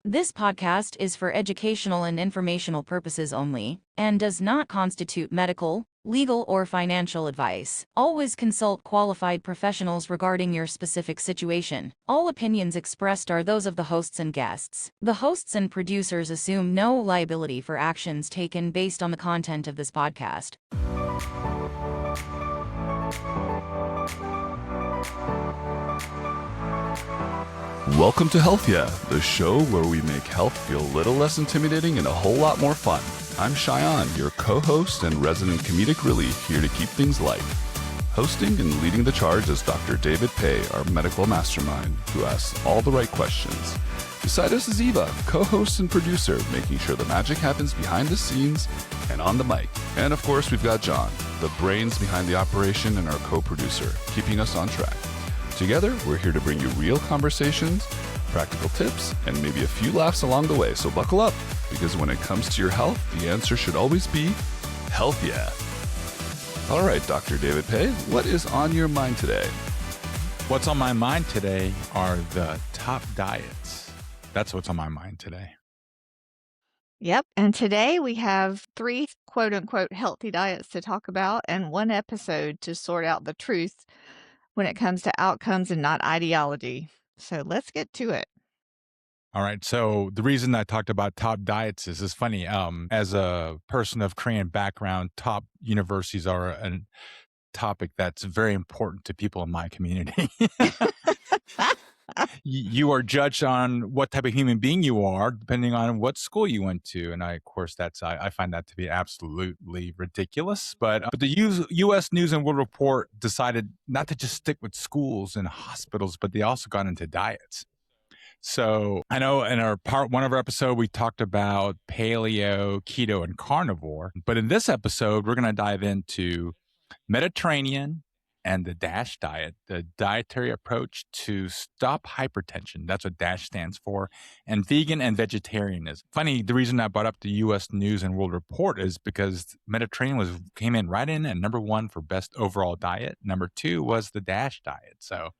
This podcast is for educational and informational purposes only, and does not constitute medical, legal, or financial advice. Always consult qualified professionals regarding your specific situation. All opinions expressed are those of the hosts and guests. The hosts and producers assume no liability for actions taken based on the content of this podcast. Welcome to Healthiest, the show where we make health feel a little less intimidating and a whole lot more fun. I'm Cheyenne, your co-host and resident comedic relief, here to keep things light. Hosting and leading the charge is Dr. David Pei, our medical mastermind, who asks all the right questions. Beside us is Eva, co-host and producer, making sure the magic happens behind the scenes and on the mic. And of course, we've got John, the brains behind the operation and our co-producer, keeping us on track. Together, we're here to bring you real conversations, practical tips, and maybe a few laughs along the way. So buckle up, because when it comes to your health, the answer should always be health, yeah. All right, Dr. David Pei, what is on your mind today? What's on my mind today are the top diets. That's what's on my mind today. Yep. And today we have 3 quote unquote healthy diets to talk about and 1 episode to sort out the truth when it comes to outcomes and not ideology. So let's get to it. All right. So the reason I talked about top diets is it's funny. As a person of Korean background, top universities are a topic that's very important to people in my community. You are judged on what type of human being you are, depending on what school you went to. And of course, I find that to be absolutely ridiculous. But the U.S. News and World Report decided not to just stick with schools and hospitals, but they also got into diets. So I know in our part 1 of our episode, we talked about paleo, keto, and carnivore. But in this episode, we're going to dive into Mediterranean and the DASH diet, the dietary approach to stop hypertension. That's what DASH stands for. And vegan and vegetarianism. Funny, the reason I brought up the U.S. News and World Report is because Mediterranean came in right in at number 1 for best overall diet. Number 2 was the DASH diet. So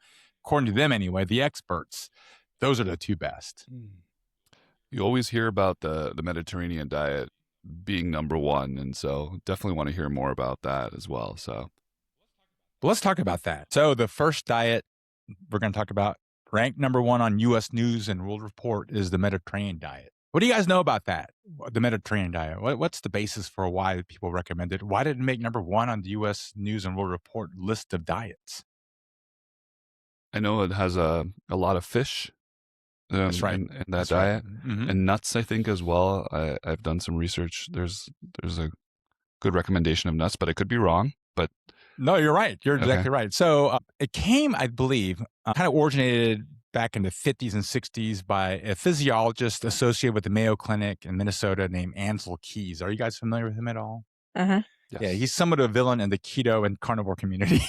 according to them anyway, the experts, those are the 2 best. You always hear about the Mediterranean diet being number 1, and so definitely want to hear more about that as well. So let's talk about that. So the first diet we're going to talk about, ranked number 1 on U.S. News and World Report, is the Mediterranean diet. What do you guys know about that, the Mediterranean diet? What's the basis for why people recommend it? Why did it make number 1 on the U.S. News and World Report list of diets? I know it has a lot of fish. That's right. In that That's diet. Right. Mm-hmm. And nuts, I think, as well. I've done some research. There's a good recommendation of nuts, but I could be wrong. But no, you're right. You're exactly right. So it came, I believe, kind of originated back in the 50s and 60s by a physiologist associated with the Mayo Clinic in Minnesota named Ansel Keys. Are you guys familiar with him at all? Uh-huh. yes. Yeah, he's somewhat of a villain in the keto and carnivore community.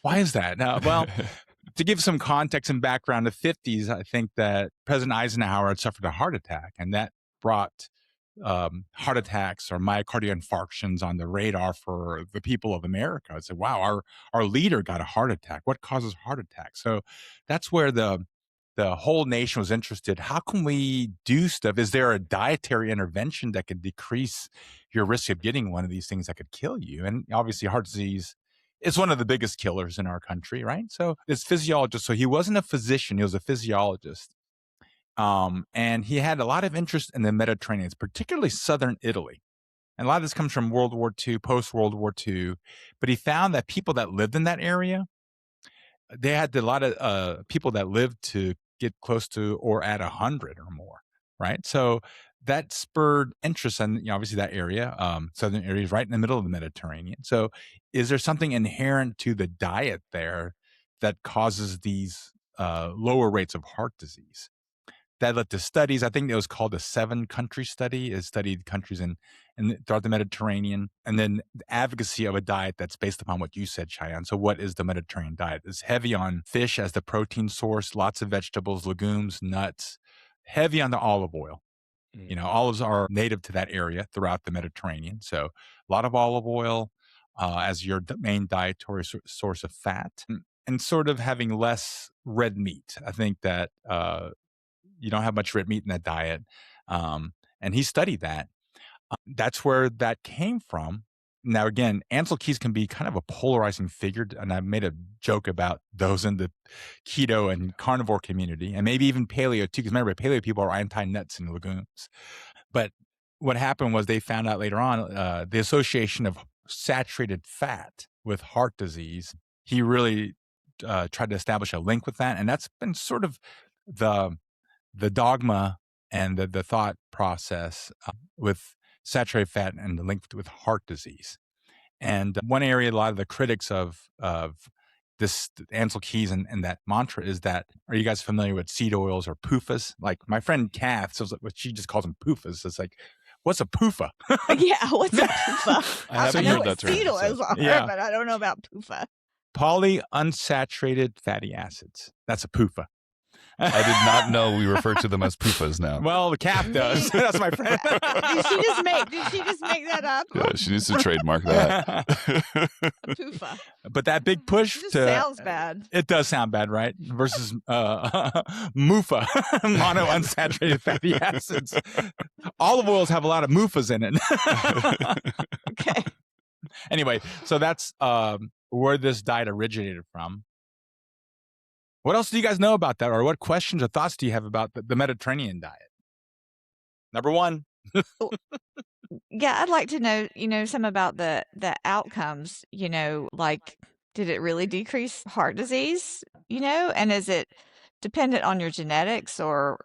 Why is that? Well, to give some context and background, the 50s, I think that President Eisenhower had suffered a heart attack, and that brought heart attacks or myocardial infarctions on the radar for the people of America. I said, wow, our leader got a heart attack. What causes heart attacks? So that's where the whole nation was interested. How can we do stuff? Is there a dietary intervention that could decrease your risk of getting one of these things that could kill you? And obviously heart disease is one of the biggest killers in our country, right? So this physiologist, so he wasn't a physician, he was a physiologist. And he had a lot of interest in the Mediterranean, particularly southern Italy. And a lot of this comes from World War II, post-World War II. But he found that people that lived in that area, they had a lot of people that lived to get close to or at 100 or more, right? So that spurred interest in, obviously that area, southern area is right in the middle of the Mediterranean. So is there something inherent to the diet there that causes these lower rates of heart disease? That led to studies. I think it was called a 7-country study. It studied countries in throughout the Mediterranean, and then the advocacy of a diet that's based upon what you said, Cheyenne. So what is the Mediterranean diet? It's heavy on fish as the protein source, lots of vegetables, legumes, nuts, heavy on the olive oil. Olives are native to that area throughout the Mediterranean. So a lot of olive oil as your main dietary source of fat, and sort of having less red meat. I think that you don't have much red meat in that diet. And he studied that. That's where that came from. Now, again, Ansel Keys can be kind of a polarizing figure, and I made a joke about those in the keto and carnivore community, and maybe even paleo too, because remember, paleo people are anti-nuts and legumes. But what happened was they found out later on the association of saturated fat with heart disease. He really tried to establish a link with that, and that's been sort of the dogma and the thought process with saturated fat and the link with heart disease. And one area a lot of the critics of this Ansel Keys and that mantra is that, are you guys familiar with seed oils or PUFAs? Like my friend Kath, so she just calls them PUFAs. It's like, what's a PUFA? Yeah, what's a PUFA? I haven't know heard that term. seed oils are, Yeah. but I don't know about PUFA. Polyunsaturated fatty acids. That's a PUFA. I did not know we refer to them as PUFAs now. Well, the Kath does. That's my friend. Did she just make that up? Yeah, she needs to trademark that. PUFA. But that big push It just to sounds bad. it does sound bad, right? Versus MUFA, monounsaturated fatty acids. Olive oils have a lot of MUFAs in it. Okay. Anyway, so that's where this diet originated from. What else do you guys know about that? Or what questions or thoughts do you have about the Mediterranean diet? Number one. Yeah, I'd like to know, some about the outcomes, like did it really decrease heart disease, and is it dependent on your genetics or,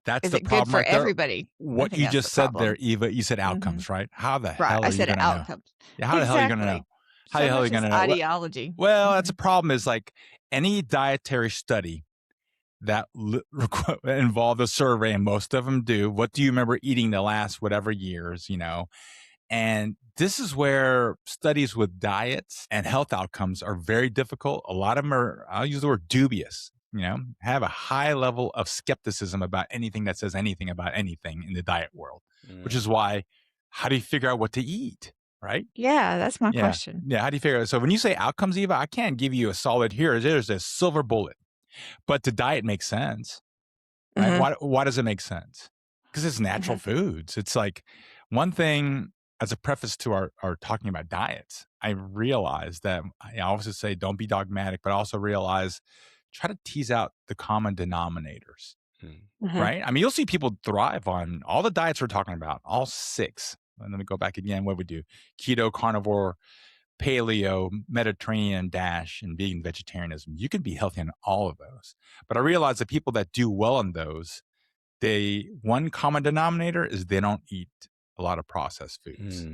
That's is the it good problem for right there. everybody? I What think you that's just the said problem. there, Eva, you said outcomes, right? How the Right. hell I are you said going to know? outcomes. Yeah, how the hell are you going to know? Exactly. How So the hell are much you is going to know? ideology. Well, that's a problem is like any dietary study that involved a survey, and most of them do. What do you remember eating the last whatever years, And this is where studies with diets and health outcomes are very difficult. A lot of them are, I'll use the word dubious, have a high level of skepticism about anything that says anything about anything in the diet world, which is why, how do you figure out what to eat? Right? Yeah, that's my Yeah. question. Yeah. How do you figure it out? So when you say outcomes, Eva, I can't give you a solid there's a silver bullet, but the diet makes sense. Right? Mhm. Why does it make sense? Because it's natural foods. It's like one thing as a preface to our talking about diets, I realized that I also say don't be dogmatic, but also realize try to tease out the common denominators. Right? I mean, you'll see people thrive on all the diets we're talking about, all 6. And let me go back again. What we do: keto, carnivore, paleo, Mediterranean, DASH, and vegan vegetarianism. You can be healthy on all of those. But I realize that people that do well on those, one common denominator is they don't eat a lot of processed foods.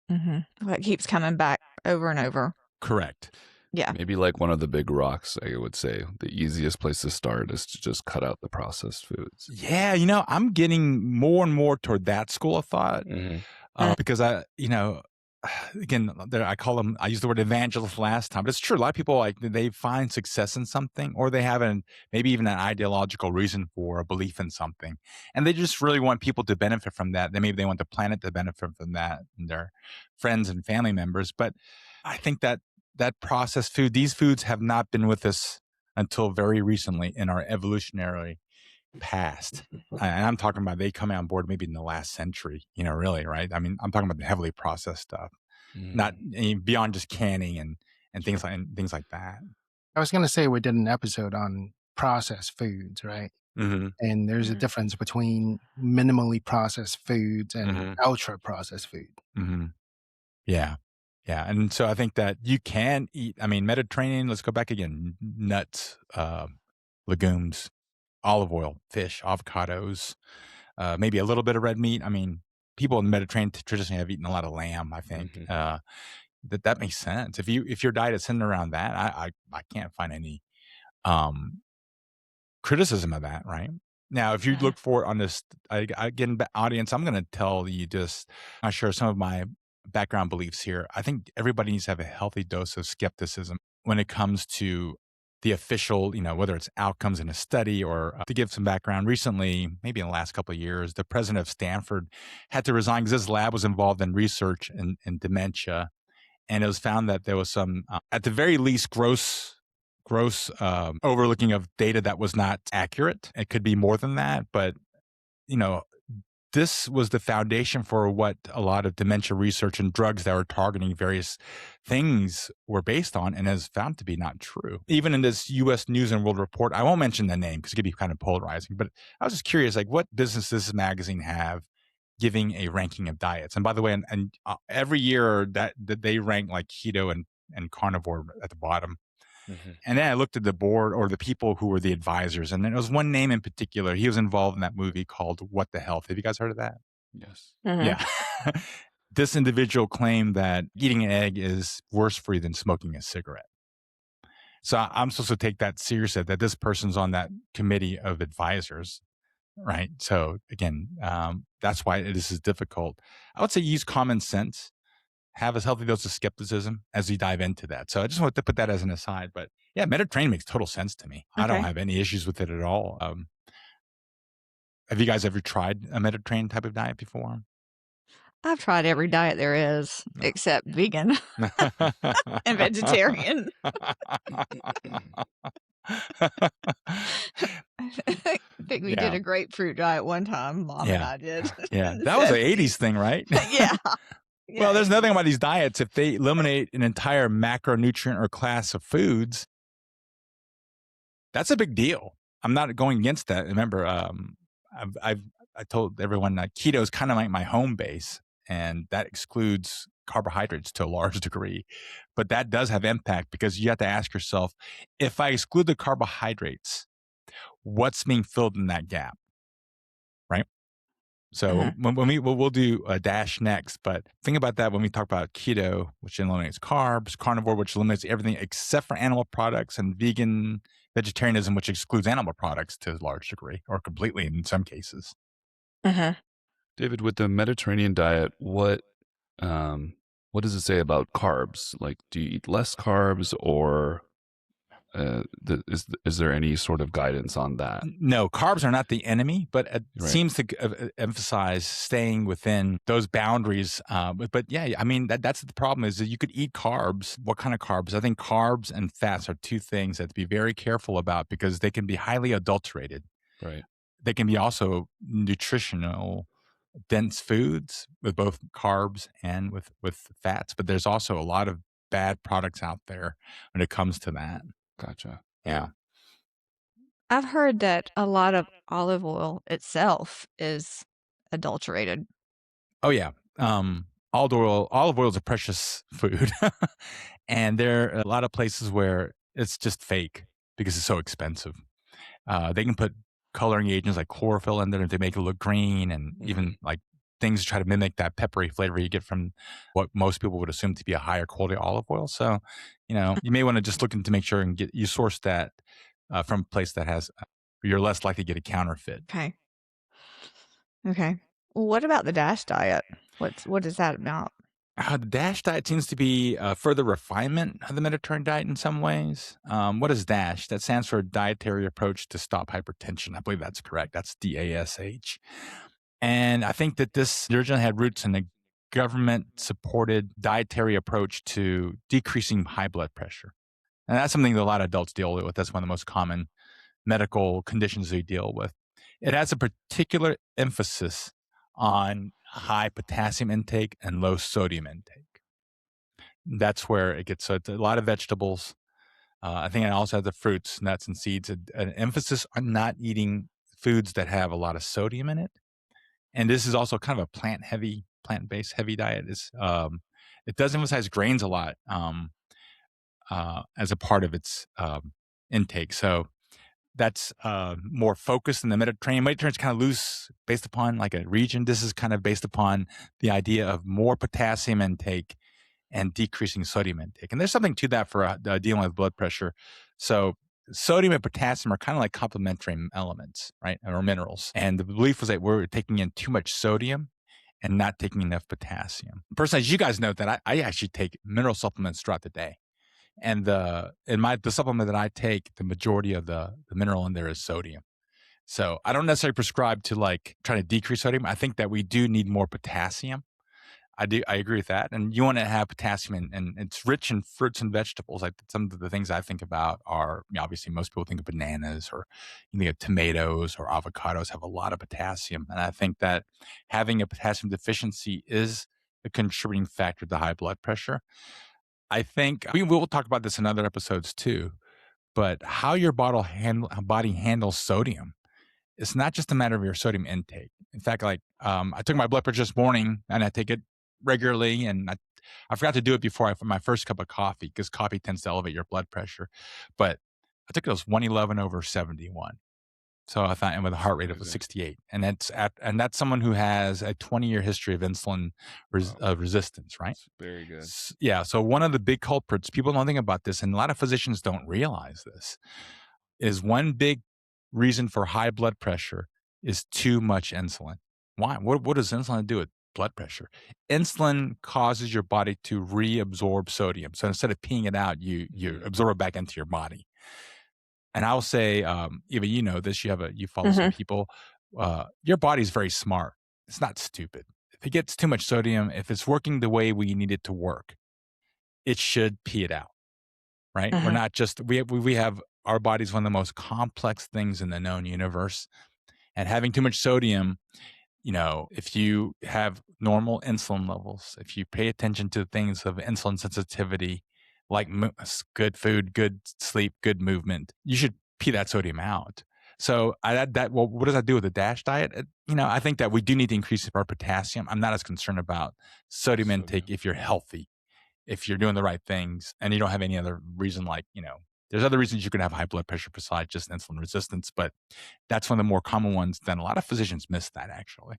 That keeps coming back over and over. Correct. Yeah. Maybe like one of the big rocks, I would say the easiest place to start is to just cut out the processed foods. Yeah, I'm getting more and more toward that school of thought because again, I used the word evangelist last time, but it's true. A lot of people, like, they find success in something, or they have maybe even an ideological reason for a belief in something. And they just really want people to benefit from that. Then maybe they want the planet to benefit from that and their friends and family members. But I think that processed food, these foods have not been with us until very recently in our evolutionary past. And I'm talking about they come on board maybe in the last century, really, right? I mean, I'm talking about the heavily processed stuff, not beyond just canning and things like that. I was going to say we did an episode on processed foods, right? And there's a difference between minimally processed foods and ultra processed food. Yeah. Yeah. And so I think that you can eat, Mediterranean, let's go back again, nuts, legumes, olive oil, fish, avocados, maybe a little bit of red meat. People in the Mediterranean traditionally have eaten a lot of lamb, I think. That makes sense. If your diet is centered around that, I can't find any criticism of that, right? Now, if you look for it on this, again, audience, I'm going to tell you just, I'll share some of my background beliefs here. I think everybody needs to have a healthy dose of skepticism when it comes to the official, whether it's outcomes in a study or to give some background. Recently, maybe in the last couple of years, the president of Stanford had to resign because his lab was involved in research in dementia. And it was found that there was some, at the very least, gross gross overlooking of data that was not accurate. It could be more than that, but this was the foundation for what a lot of dementia research and drugs that were targeting various things were based on, and has found to be not true. Even in this U.S. News and World Report, I won't mention the name because it could be kind of polarizing, but I was just curious, like, what business does this magazine have giving a ranking of diets? And by the way, and every year that they rank like keto and carnivore at the bottom. Mm-hmm. And then I looked at the board or the people who were the advisors, and there was one name in particular. He was involved in that movie called What the Health. Have you guys heard of that? Yes. Mm-hmm. Yeah. This individual claimed that eating an egg is worse for you than smoking a cigarette. So I'm supposed to take that seriously, that this person's on that committee of advisors, right? So again, that's why this is difficult. I would say use common sense. Have a healthy dose of skepticism as you dive into that. So I just wanted to put that as an aside. But yeah, Mediterranean makes total sense to me. I don't have any issues with it at all. Have you guys ever tried a Mediterranean type of diet before? I've tried every diet there is except vegan and vegetarian. I think we did a grapefruit diet one time. Mom and I did. Yeah, that was an 80s thing, right? Yeah. Well, there's nothing about these diets. If they eliminate an entire macronutrient or class of foods, that's a big deal. I'm not going against that. Remember, I told everyone that keto is kind of like my home base, and that excludes carbohydrates to a large degree. But that does have impact because you have to ask yourself, if I exclude the carbohydrates, what's being filled in that gap, right? So we'll do a DASH next, but think about that when we talk about keto, which eliminates carbs, carnivore, which eliminates everything except for animal products, and vegetarianism, which excludes animal products to a large degree or completely in some cases. David, with the Mediterranean diet, what does it say about carbs? Like, do you eat less carbs, or is there any sort of guidance on that? No, carbs are not the enemy, but it seems to emphasize staying within those boundaries. But yeah, I mean, that's the problem, is that you could eat carbs. What kind of carbs? I think carbs and fats are two things that to be very careful about because they can be highly adulterated. Right. They can be also nutritional dense foods with both carbs and with fats, but there's also a lot of bad products out there when it comes to that. Gotcha. Yeah. I've heard that a lot of olive oil itself is adulterated. Oh yeah. Olive oil is a precious food. And there are a lot of places where it's just fake because it's so expensive. They can put coloring agents like chlorophyll in there to make it look green, and even like things to try to mimic that peppery flavor you get from what most people would assume to be a higher quality olive oil. So, you may want to just look into make sure and you source that from a place that has, you're less likely to get a counterfeit. Okay. Well, what about the DASH diet? What is that about? The DASH diet seems to be a further refinement of the Mediterranean diet in some ways. What is DASH? That stands for Dietary Approach to Stop Hypertension. I believe that's correct. That's DASH. And I think that this originally had roots in a government-supported dietary approach to decreasing high blood pressure. And that's something that a lot of adults deal with. That's one of the most common medical conditions they deal with. It has a particular emphasis on high potassium intake and low sodium intake. That's where it gets, so it's a lot of vegetables. I think it also has the fruits, nuts, and seeds. An emphasis on not eating foods that have a lot of sodium in it. And this is also kind of a plant-based heavy diet. It does emphasize grains a lot as a part of its intake. So that's more focused in the Mediterranean. Mediterranean's kind of loose based upon like a region. This is kind of based upon the idea of more potassium intake and decreasing sodium intake. And there's something to that for dealing with blood pressure. So sodium and potassium are kind of like complementary elements, right? Or minerals. And the belief was that we're taking in too much sodium and not taking enough potassium. Personally, as you guys know, that I actually take mineral supplements throughout the day. And the supplement that I take, the majority of the mineral in there is sodium. So I don't necessarily prescribe to like try to decrease sodium. I think that we do need more potassium. I agree with that. And you want to have potassium, and it's rich in fruits and vegetables. Like some of the things I think about are, obviously most people think of bananas, or tomatoes or avocados have a lot of potassium. And I think that having a potassium deficiency is a contributing factor to high blood pressure. I think we will talk about this in other episodes too, but how your body handles sodium, it's not just a matter of your sodium intake. In fact, I took my blood pressure this morning, and I take it regularly, and I forgot to do it before my first cup of coffee, because coffee tends to elevate your blood pressure. But I took it was 111/71. So I thought, and with a heart rate of 68, and that's someone who has a 20-year history of insulin resistance, right? That's very good. Yeah. So one of the big culprits, people don't think about this, and a lot of physicians don't realize this, is one big reason for high blood pressure is too much insulin. Why? What does insulin do with blood pressure? Insulin causes your body to reabsorb sodium. So instead of peeing it out, you absorb it back into your body. And I'll say, Eva, you know this. You follow some people. Your body's very smart. It's not stupid. If it gets too much sodium, if it's working the way we need it to work, it should pee it out. Right? We're not just we have our body's one of the most complex things in the known universe, and having too much sodium, if you have normal insulin levels, if you pay attention to things of insulin sensitivity, like good food, good sleep, good movement, you should pee that sodium out. So well, what does that do with the DASH diet? I think that we do need to increase our potassium. I'm not as concerned about sodium intake if you're healthy, if you're doing the right things, and you don't have any other reason, there's other reasons you can have high blood pressure besides just insulin resistance, but that's one of the more common ones. Then a lot of physicians miss that, actually.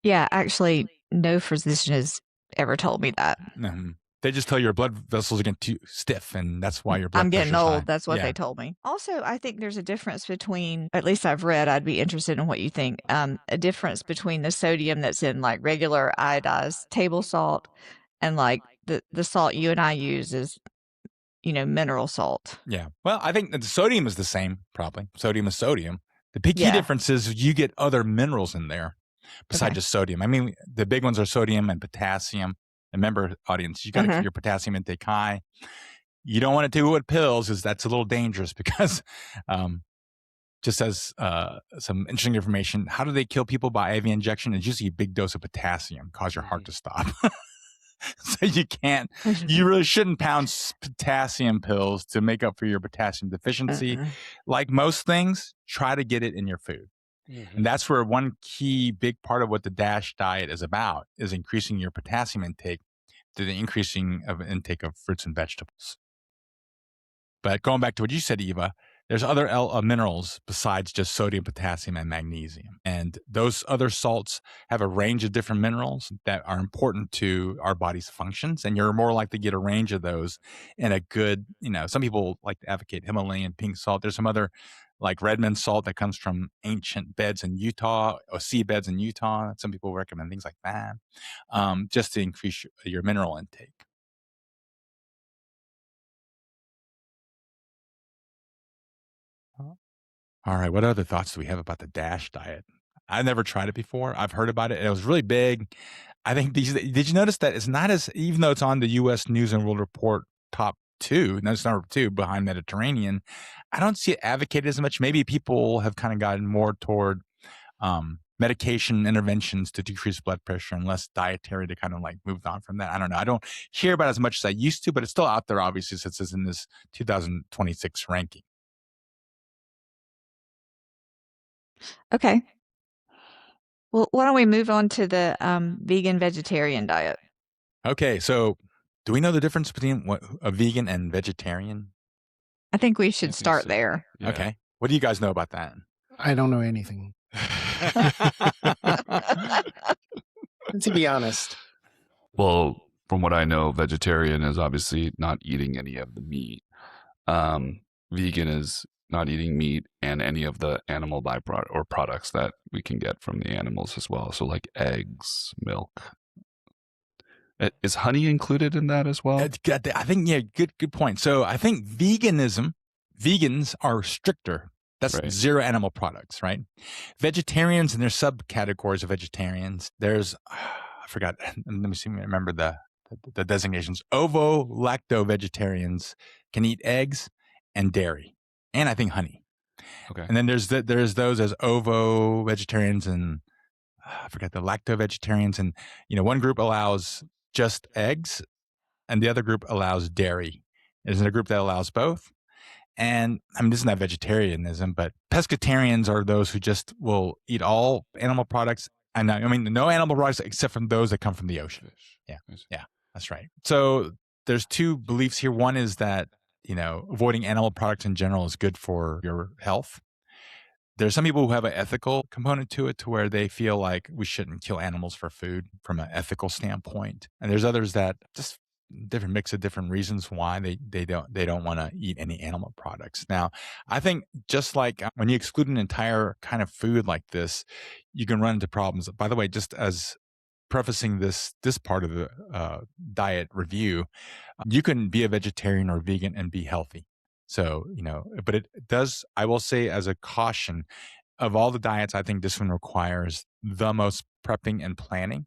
Yeah, actually, no physician has ever told me that. They just tell you your blood vessels are getting too stiff, and that's why your blood I'm getting pressure's old. high. That's what they told me. Also, I think there's a difference between, at least I've read, I'd be interested in what you think, a difference between the sodium that's in like regular iodized table salt and like the salt you and I use is, mineral salt. Yeah. Well, I think that the sodium is the same, probably. Sodium is sodium. The key difference is you get other minerals in there besides just sodium. I mean, the big ones are sodium and potassium. Remember, audience, you got to keep your potassium intake high. You don't want to do it with pills, because that's a little dangerous, because just as some interesting information, how do they kill people by IV injection? It's usually a big dose of potassium cause your heart to stop. So you really shouldn't pound potassium pills to make up for your potassium deficiency. Like most things, try to get it in your food. And that's where one key big part of what the DASH diet is about, is increasing your potassium intake through the increasing of intake of fruits and vegetables. But going back to what you said, Eva, there's other minerals besides just sodium, potassium, and magnesium. And those other salts have a range of different minerals that are important to our body's functions. And you're more likely to get a range of those in a good, some people like to advocate Himalayan pink salt. There's some other, like Redmond salt, that comes from ancient beds in Utah, or seabeds in Utah. Some people recommend things like that, just to increase your mineral intake. All right. What other thoughts do we have about the DASH diet? I've never tried it before. I've heard about it. It was really big. I think did you notice that it's not as, even though it's on the U.S. News and World Report top 2, no, it's number 2 behind Mediterranean, I don't see it advocated as much. Maybe people have kind of gotten more toward medication interventions to decrease blood pressure and less dietary to kind of like moved on from that. I don't know. I don't hear about it as much as I used to, but it's still out there, obviously, since it's in this 2026 ranking. Okay. Well, why don't we move on to the vegan vegetarian diet? Okay. So do we know the difference between a vegan and vegetarian? I think we should start there. Yeah. Okay. What do you guys know about that? I don't know anything. To be honest. Well, from what I know, vegetarian is obviously not eating any of the meat. Vegan is not eating meat and any of the animal byproduct or products that we can get from the animals as well. So like eggs, milk. Is honey included in that as well? I think, good point. So I think vegans are stricter. That's right. Zero animal products, right? Vegetarians and their subcategories of vegetarians, there's, I forgot. Let me see. Remember the designations. Ovo-lacto-vegetarians can eat eggs and dairy, and I think honey. Okay. And then there's those as ovo-vegetarians, and I forgot the lacto-vegetarians. And one group allows just eggs, and the other group allows dairy. There's a group that allows both. And I mean, this is not vegetarianism, but pescatarians are those who just will eat all animal products. And I mean, no animal products except from those that come from the ocean. Fish. Yeah, that's right. So there's two beliefs here. One is that, avoiding animal products in general is good for your health. There's some people who have an ethical component to it, to where they feel like we shouldn't kill animals for food from an ethical standpoint. And there's others that just different mix of different reasons why they don't want to eat any animal products. Now, I think just like when you exclude an entire kind of food like this, you can run into problems. By the way, just as prefacing this part of the diet review, you can be a vegetarian or vegan and be healthy. So, but it does, I will say as a caution, of all the diets, I think this one requires the most prepping and planning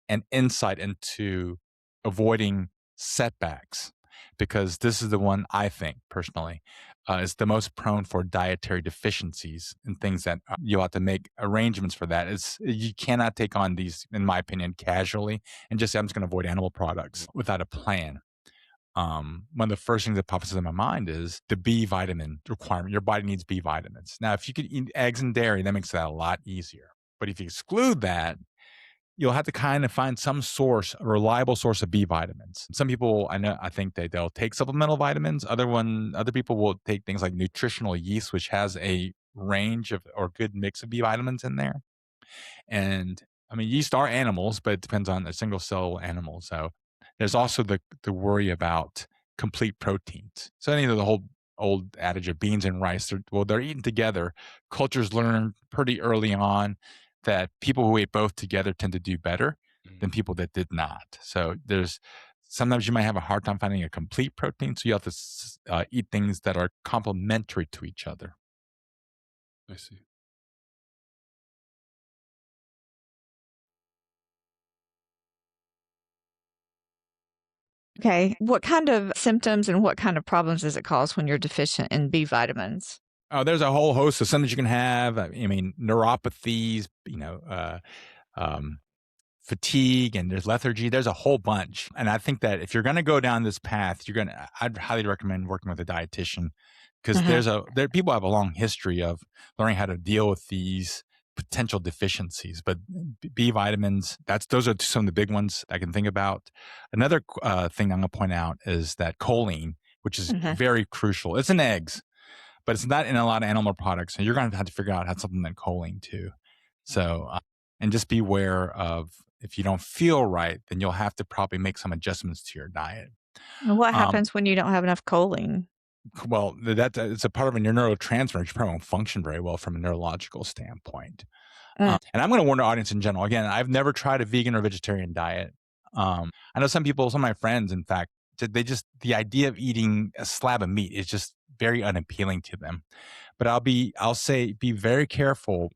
and insight into avoiding setbacks, because this is the one I think personally is the most prone for dietary deficiencies and things that you'll have to make arrangements for that. You cannot take on these, in my opinion, casually and just say, I'm just going to avoid animal products without a plan. One of the first things that pops into my mind is the B vitamin requirement. Your body needs B vitamins. Now, if you could eat eggs and dairy, that makes that a lot easier. But if you exclude that, you'll have to kind of find some source, a reliable source of B vitamins. Some people, I think they'll take supplemental vitamins. Other people will take things like nutritional yeast, which has a range of, or good mix of B vitamins in there. And I mean, yeast are animals, but it depends on a single cell animal. So there's also the worry about complete proteins. So the whole old adage of beans and rice, they're eaten together. Cultures learn pretty early on that people who ate both together tend to do better than people that did not. So sometimes you might have a hard time finding a complete protein. So you have to eat things that are complementary to each other. I see. Okay. What kind of symptoms and what kind of problems does it cause when you're deficient in B vitamins? Oh, there's a whole host of symptoms you can have. I mean, neuropathies, fatigue, and there's lethargy. There's a whole bunch. And I think that if you're going to go down this path, I'd highly recommend working with a dietitian, because people have a long history of learning how to deal with these potential deficiencies. But B vitamins, those are some of the big ones I can think about. Another thing I'm going to point out is that choline, which is very crucial. It's in eggs, but it's not in a lot of animal products. So you're going to have to figure out how to supplement choline too. So, and just be aware of, if you don't feel right, then you'll have to probably make some adjustments to your diet. And what happens when you don't have enough choline? Well, it's a part of your neurotransmitter. You probably won't function very well from a neurological standpoint. And I'm going to warn the audience in general. Again, I've never tried a vegan or vegetarian diet. I know some of my friends, in fact, the idea of eating a slab of meat is just very unappealing to them. But I'll say be very careful,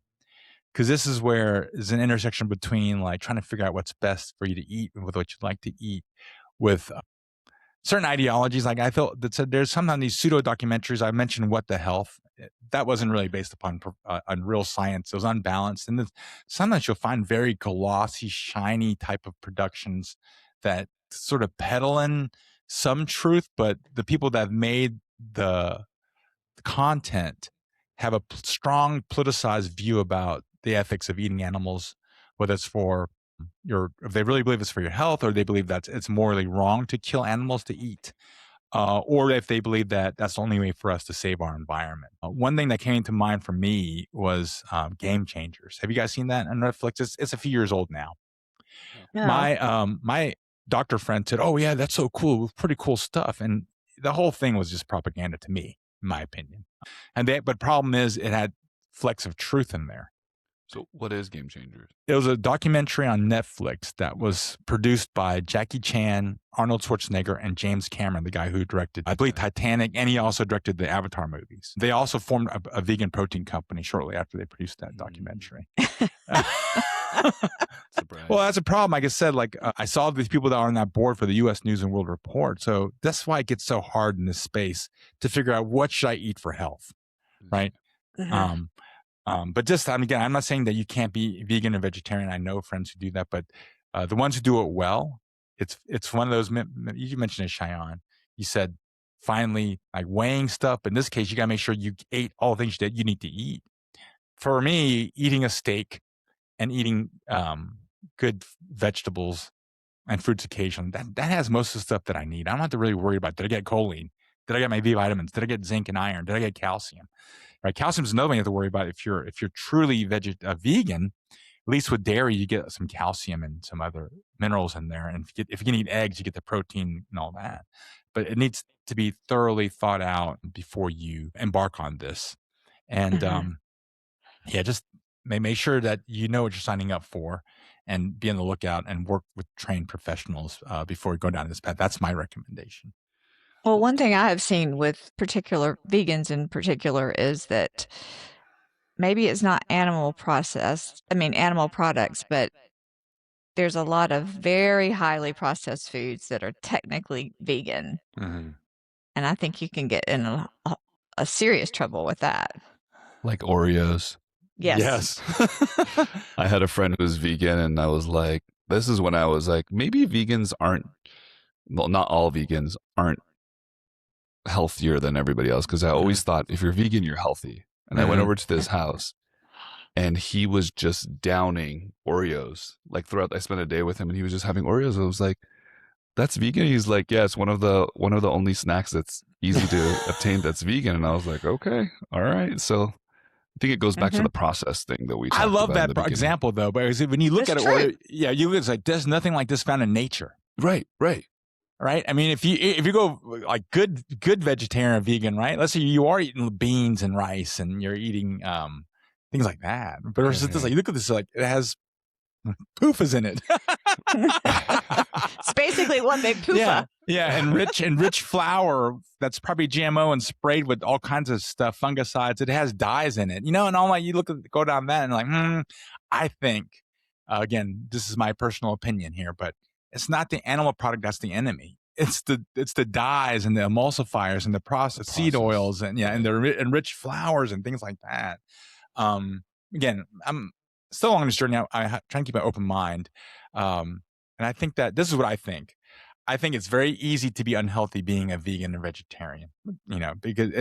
because this is where there's an intersection between like trying to figure out what's best for you to eat with what you'd like to eat, with certain ideologies. Like I felt that said there's sometimes these pseudo documentaries. I mentioned What the Health. That wasn't really based upon on real science. It was unbalanced. And sometimes you'll find very glossy, shiny type of productions that sort of peddle in some truth, but the people that have made the content have a strong politicized view about the ethics of eating animals, whether it's if they really believe it's for your health, or they believe that it's morally wrong to kill animals to eat, or if they believe that that's the only way for us to save our environment. One thing that came to mind for me was Game Changers. Have you guys seen that on Netflix? It's a few years old now. Yeah. My doctor friend said, "Oh yeah, that's so cool, pretty cool stuff," and the whole thing was just propaganda to me, in my opinion. But problem is, it had flecks of truth in there. So what is Game Changers? It was a documentary on Netflix that was produced by Jackie Chan, Arnold Schwarzenegger, and James Cameron, the guy who directed, I believe, Titanic, and he also directed the Avatar movies. They also formed a vegan protein company shortly after they produced that documentary. Surprise. Well, that's a problem. Like I said, I saw these people that are on that board for the U.S. News and World Report. So that's why it gets so hard in this space to figure out what should I eat for health, right? But just, again, I'm not saying that you can't be vegan and vegetarian. I know friends who do that, but the ones who do it well, it's one of those, you mentioned it, Cheyenne. You said, finally, like weighing stuff. In this case, you got to make sure you ate all the things that you need to eat. For me, eating a steak and eating good vegetables and fruits occasionally, that has most of the stuff that I need. I don't have to really worry about, did I get choline? Did I get my B vitamins? Did I get zinc and iron? Did I get calcium? Right? Calcium is another thing you have to worry about if you're truly vegan. At least with dairy, you get some calcium and some other minerals in there. And if you can eat eggs, you get the protein and all that. But it needs to be thoroughly thought out before you embark on this. And just make sure that you know what you're signing up for, and be on the lookout and work with trained professionals before you go down this path. That's my recommendation. Well, one thing I have seen with particular vegans in particular is that maybe it's not animal products, but there's a lot of very highly processed foods that are technically vegan. And I think you can get in a serious trouble with that. Like Oreos. Yes. I had a friend who was vegan, and I was like, this is when I was like, maybe vegans aren't, well, not all vegans aren't healthier than everybody else, because I always thought if you're vegan, you're healthy. And I went over to this house, and he was just downing Oreos. Like I spent a day with him, and he was just having Oreos. I was like, that's vegan? He's like, yeah, it's one of the only snacks that's easy to obtain that's vegan. And I was like, okay, all right. So I think it goes back to the process thing that we talked about. I love that example, though, because when you look at it, it's like, there's nothing like this found in nature. Right. I mean, if you go like good vegetarian or vegan, right? Let's say you are eating beans and rice and you're eating things like that. But versus this, like, you look at this, like, it has PUFAs in it. It's basically one big PUFA. Yeah, and rich flour that's probably GMO and sprayed with all kinds of stuff, fungicides. It has dyes in it, and all like you go down that and like, I think, again, this is my personal opinion here, but it's not the animal product that's the enemy. It's the dyes and the emulsifiers and the processed seed oils and and the enriched flours and things like that. Again, I'm still on this journey. I try and keep an open mind, and I think that this is what I think. I think it's very easy to be unhealthy being a vegan or vegetarian, because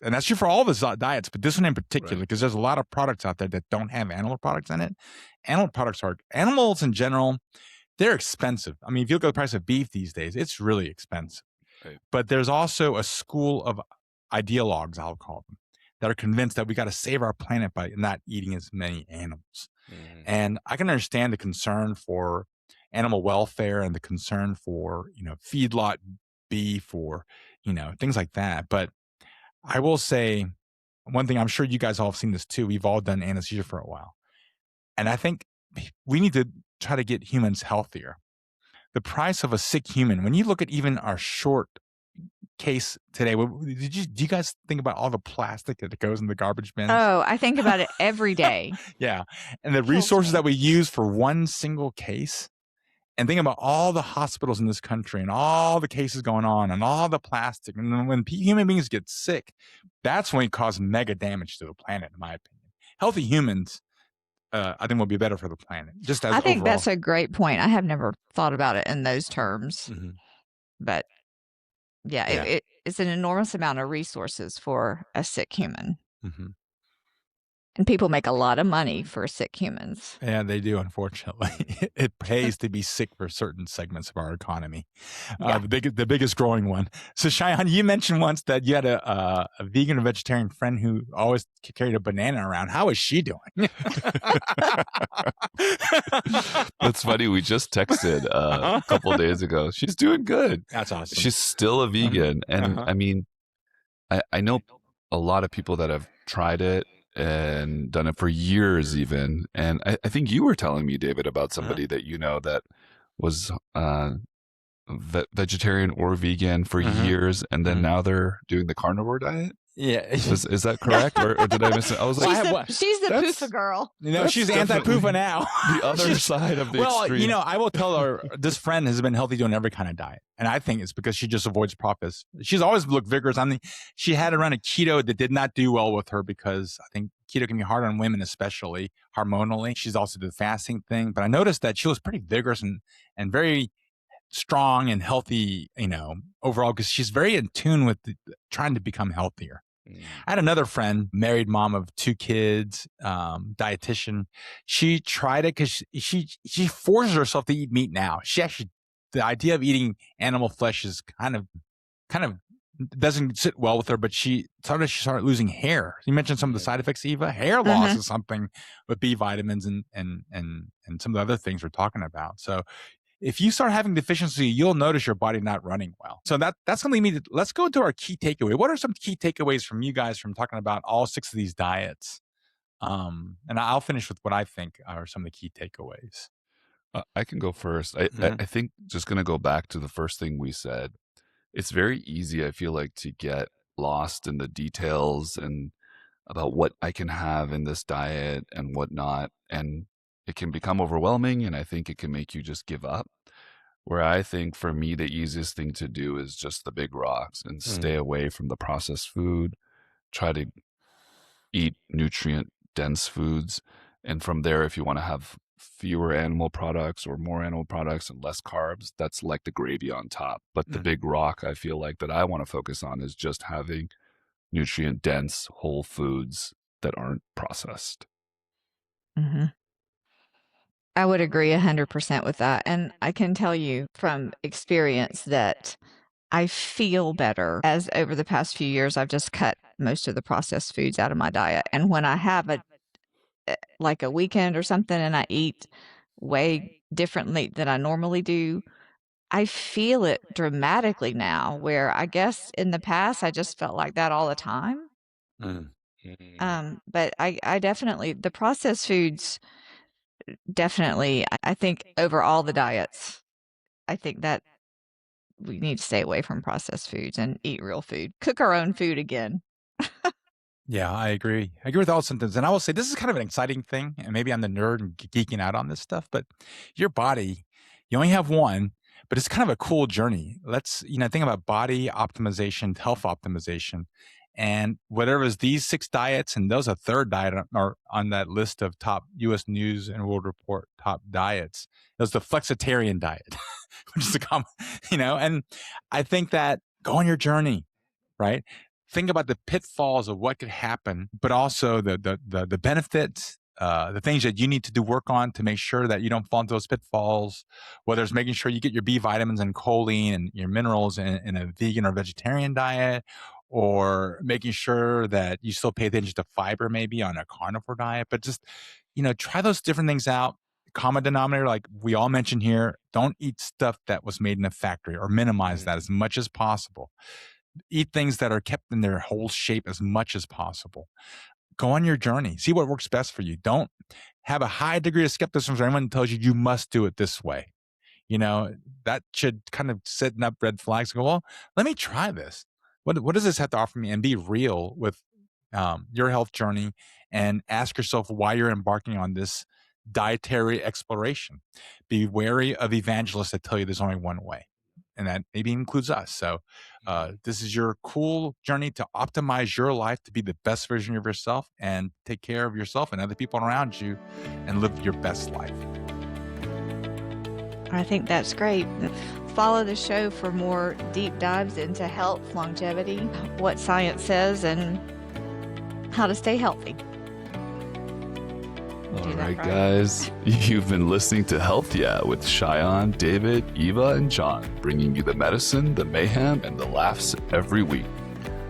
and that's true for all the diets, but this one in particular, because there's a lot of products out there that don't have animal products in it. Animals in general, they're expensive. I mean, if you look at the price of beef these days, it's really expensive. Right. But there's also a school of ideologues, I'll call them, that are convinced that we got to save our planet by not eating as many animals. And I can understand the concern for animal welfare and the concern for, feedlot beef or, things like that. But I will say one thing, I'm sure you guys all have seen this too. We've all done anesthesia for a while. And I think we need to try to get humans healthier. The price of a sick human, when you look at even our short case today, do you guys think about all the plastic that goes in the garbage bins? Oh, I think about it every day. Yeah. And the resources that we use for one single case, and think about all the hospitals in this country and all the cases going on and all the plastic. And when human beings get sick, that's when we cause mega damage to the planet, in my opinion. Healthy humans, I think, will be better for the planet. I think that's a great point. I have never thought about it in those terms. But it's an enormous amount of resources for a sick human. And people make a lot of money for sick humans. Yeah, they do, unfortunately. It pays to be sick for certain segments of our economy. The biggest growing one. So, Cheyenne, you mentioned once that you had a vegan or vegetarian friend who always carried a banana around. How is she doing? That's funny. We just texted a couple of days ago. She's doing good. That's awesome. She's still a vegan. And I mean, I know a lot of people that have tried it and done it for years even. And I think you were telling me, David, about somebody that that was vegetarian or vegan for years, and then now they're doing the carnivore diet. Yeah. Is that correct? Or did I miss it? I was like, she's the PUFA girl. She's anti-PUFA now. The other side of the extreme. I will tell her, this friend has been healthy doing every kind of diet. And I think it's because she just avoids processed. She's always looked vigorous. She had around a keto that did not do well with her because I think keto can be hard on women, especially hormonally. She's also did the fasting thing. But I noticed that she was pretty vigorous and very strong and healthy, overall, because she's very in tune with trying to become healthier. I had another friend, married mom of 2 kids, dietitian. She tried it because she forces herself to eat meat now. The idea of eating animal flesh is kind of doesn't sit well with her, but she started losing hair. You mentioned some of the side effects, Eva. Hair loss is something with B vitamins and some of the other things we're talking about. So if you start having deficiency, you'll notice your body not running well. So that's going to lead me to, let's go to our key takeaway. What are some key takeaways from you guys from talking about all 6 of these diets? And I'll finish with what I think are some of the key takeaways. I can go first. I think just going to go back to the first thing we said. It's very easy, I feel like, to get lost in the details and about what I can have in this diet and whatnot. And it can become overwhelming, and I think it can make you just give up. Where I think for me, the easiest thing to do is just the big rocks and stay away from the processed food, try to eat nutrient-dense foods. And from there, if you want to have fewer animal products or more animal products and less carbs, that's like the gravy on top. But the big rock I feel like that I want to focus on is just having nutrient-dense whole foods that aren't processed. Mm-hmm. I would agree 100% with that. And I can tell you from experience that I feel better as over the past few years, I've just cut most of the processed foods out of my diet. And when I have like a weekend or something and I eat way differently than I normally do, I feel it dramatically now, where I guess in the past, I just felt like that all the time. But I definitely, the processed foods, definitely, I think over all the diets, I think that we need to stay away from processed foods and eat real food. Cook our own food again. Yeah, I agree. I agree with all symptoms. And I will say this is kind of an exciting thing. And maybe I'm the nerd and geeking out on this stuff, but your body, you only have one, but it's kind of a cool journey. Let's, think about body optimization, health optimization. And whatever is these 6 diets, and those a third diet are on that list of top U.S. News and World Report top diets. There's the flexitarian diet, which is a common, and I think that go on your journey, right? Think about the pitfalls of what could happen, but also the benefits, the things that you need to do work on to make sure that you don't fall into those pitfalls, whether it's making sure you get your B vitamins and choline and your minerals in a vegan or vegetarian diet, or making sure that you still pay attention to fiber maybe on a carnivore diet. But just, try those different things out. Common denominator, like we all mentioned here, don't eat stuff that was made in a factory, or minimize that as much as possible. Eat things that are kept in their whole shape as much as possible. Go on your journey. See what works best for you. Don't have a high degree of skepticism when anyone tells you must do it this way. That should kind of set up red flags. Go, well, let me try this. What does this have to offer me? And be real with your health journey, and ask yourself why you're embarking on this dietary exploration. Be wary of evangelists that tell you there's only one way, and that maybe includes us. So this is your cool journey to optimize your life to be the best version of yourself and take care of yourself and other people around you and live your best life. I think that's great. Follow the show for more deep dives into health, longevity, what science says, and how to stay healthy. All right, guys. You've been listening to Health Yeah with Cheyenne, David, Eva, and John, bringing you the medicine, the mayhem, and the laughs every week.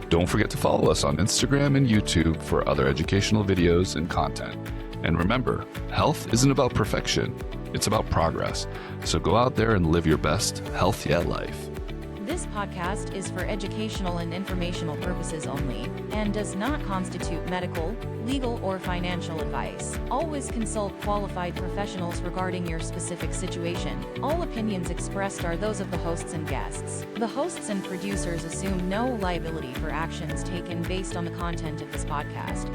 Don't forget to follow us on Instagram and YouTube for other educational videos and content. And remember, health isn't about perfection. It's about progress. So go out there and live your best Health Yeah life. This podcast is for educational and informational purposes only, and does not constitute medical, legal, or financial advice. Always consult qualified professionals regarding your specific situation. All opinions expressed are those of the hosts and guests. The hosts and producers assume no liability for actions taken based on the content of this podcast.